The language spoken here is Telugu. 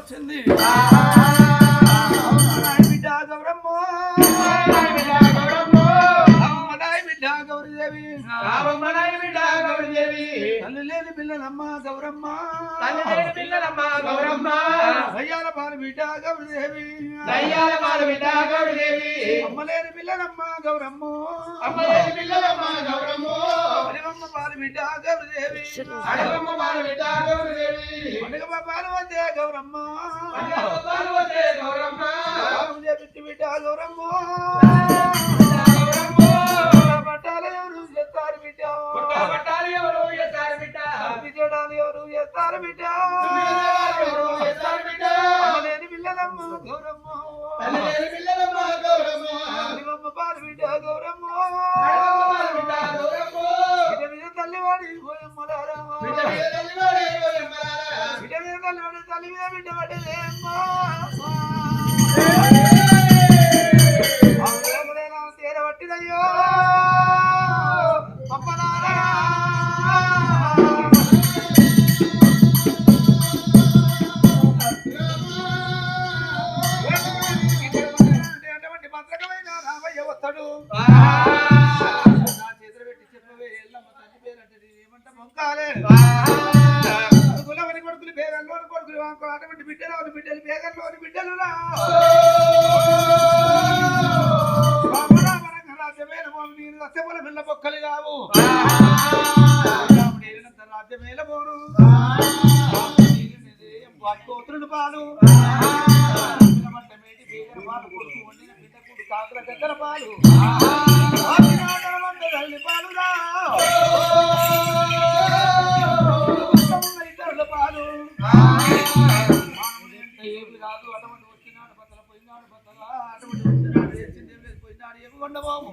వచ్చింది బిడ్డ గౌరమ్మ బిడ్డ గౌరీదేవి తల్లి లేని పిల్లలమ్మ గౌరమ్మ దయ్యాల పాలు బిడ్డ గౌరీదేవి అమ్మలేని పిల్లలమ్మ గౌరమ్మ అడిగమ్మ పాలు బిడ్డ గౌరీదేవి అడిగమ్మ పాలు వద్దే గౌరమ్మ బిట్టి బిడ్డ గౌరమ్మ పట్టాలు ఎవరు చేస్తారు బిడ్డ చేయడాలు ఎవరు చేస్తారు బిడ్డ అమ్మలేని పిల్లలమ్మ గౌరమ్మ అడిగమ్మ పాలు బిడ్డ గౌరమ్మ తల్లివాడి పోయమ్మలారమ్మ బిడ్డ మీద తల్లివాడి తల్లి మీద బిడ్డ పడ్డదేమ్మా తీరబట్టిదయ్యో అమ్మలారా అటువంటి భద్రకమైన రామయ్య వస్తాడు చేతులు పెట్టి చెప్పవే ఎల్లమ్మ తల్లి పేరంటే ఏమంట మొక్కాలే కులవని కొడుకులు బేగంలోని కొడుకులు అటువంటి బిడ్డలు బేగంలోని బిడ్డలు రాజ్యమేల నీరు రసముల పిల్ల బొక్కలు కావు రాజ్యమేల పోరు కోతులు పాలు మేటి బేగర పాలు కొడుకు వండిన బిడ్డ కూడు కాకుల దగ్గర పాలు తల్లి పాలురా ఇతరుల పాలు ఏమి కాదు అటువంటి వచ్చినాడు బతల పోయినాడు బతల అటువంటి వచ్చినాడు పోయినాడు ఏమి కొండబాబు